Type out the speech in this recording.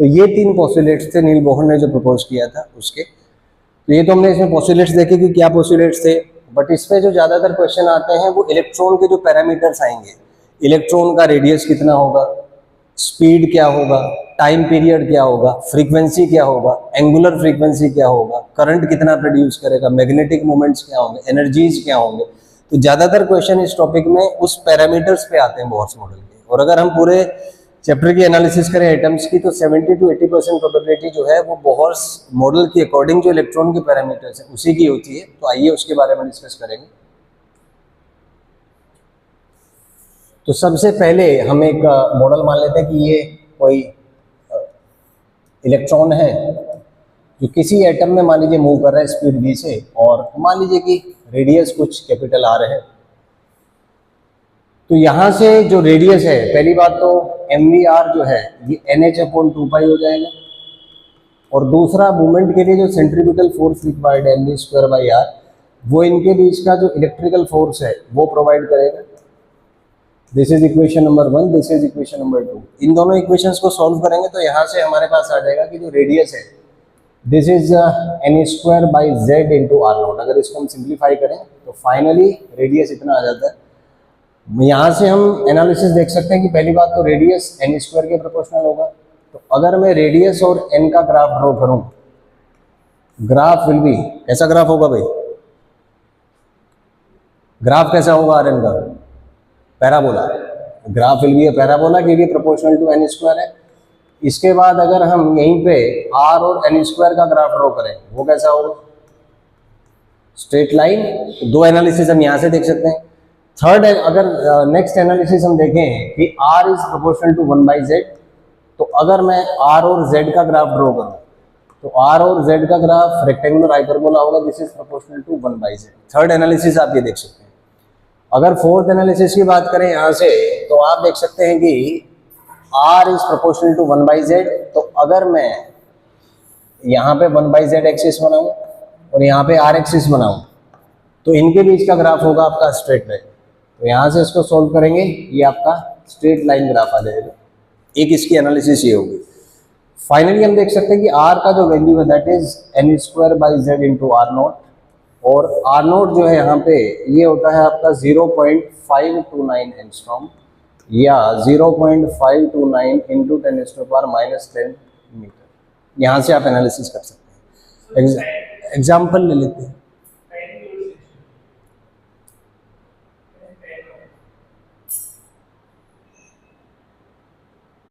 तो ये 3 पोस्टुलेट्स थे नील बोहर ने जो प्रपोज किया था उसके। तो ये तो हमने इसमें पोस्टुलेट्स देखे कि क्या पोस्टुलेट्स थे, बट इसमें जो ज़्यादातर क्वेश्चन आते हैं वो इलेक्ट्रॉन के जो पैरामीटर्स आएंगे, इलेक्ट्रॉन का रेडियस कितना होगा, स्पीड क्या होगा, टाइम पीरियड क्या होगा, फ्रीक्वेंसी क्या होगा, एंगुलर फ्रीक्वेंसी क्या होगा, करंट कितना प्रोड्यूस करेगा, मैग्नेटिक मोमेंट्स क्या होंगे, एनर्जीज क्या होंगे। तो ज़्यादातर क्वेश्चन इस टॉपिक में उस पैरामीटर्स पे आते हैं बोहर्स मॉडल के। और अगर हम पूरे चैप्टर की एनालिसिस करें एटम्स की, तो 70 to 80% प्रोबेबिलिटी जो है वो बोहर्स मॉडल की अकॉर्डिंग जो इलेक्ट्रॉन के पैरामीटर्स हैं उसी की होती है। तो आइए उसके बारे में डिस्कस करेंगे। तो सबसे पहले हम एक मॉडल मान लेते हैं कि ये कोई इलेक्ट्रॉन है जो किसी एटम में मान लीजिए मूव कर रहा है स्पीड v से, और मान लीजिए कि रेडियस कुछ कैपिटल r है। तो यहाँ से जो रेडियस है, पहली बात तो mvr जो है ये nh/2π हो जाएगा, और दूसरा मूवमेंट के लिए जो सेंट्रीफ्यूगल फोर्स रिक्वायर्ड है mv²/r, वो इनके बीच का जो इलेक्ट्रिकल फोर्स है वो प्रोवाइड करेगा। This is equation number 1, this is equation number 2। इन दोनों इक्वेशंस को सॉल्व करेंगे तो यहाँ से हमारे पास आ जाएगा कि जो रेडियस है this is n²/z into r0। अगर इसको हम सिंप्लीफाई करें तो फाइनली रेडियस इतना आ जाता है। यहाँ से हम एनालिसिस देख सकते हैं कि पहली बात तो रेडियस n² के प्रोपोर्शनल होगा। तो अगर मैं रेडियस और n का ग्राफ ड्रॉ करूं, ग्राफ विल बी, कैसा ग्राफ होगा भाई, ग्राफ कैसा होगा rn का, parabola. Graph will be a parabola क्योंकि प्रोपोर्शनल टू n² है। इसके बाद अगर हम यहीं पे r और n² का ग्राफ ड्रॉ करें, वो कैसा होगा, स्ट्रेट लाइन। दो एनालिसिस हम यहाँ से देख सकते हैं। थर्ड, अगर नेक्स्ट एनालिसिस हम देखें कि r is proportional to 1/z, तो अगर मैं r और z का ग्राफ ड्रॉ करूं तो r और z का ग्राफ रेक्टेंगुलर हाइपरबोला होगा, this is proportional to 1/z। Third analysis आप ये देख सकते हैं। अगर फोर्थ एनालिसिस की बात करें यहाँ से, तो आप देख सकते हैं कि r is proportional to 1/z। तो अगर मैं यहाँ पे 1/z एक्सिस बनाऊं और यहाँ पे r एक्सिस बनाऊं, तो इनके बीच का ग्राफ होगा आपका स्ट्रेट लाइन। तो यहाँ से इसको सोल्व करेंगे, ये आपका स्ट्रेट लाइन ग्राफ आ जाएगा। एक इसकी एनालिसिस ये होगी। फाइनली हम देख सकते हैं कि r का जो वैल्यू है that is n²/z into r0, और r0 जो है यहाँ पे ये होता है आपका 0.529 एंगस्ट्रॉम या 0.529 इंटू 10⁻⁻⁻10 मीटर। यहाँ से आप एनालिसिस कर सकते हैं। एग्जाम्पल ले लेते हैं।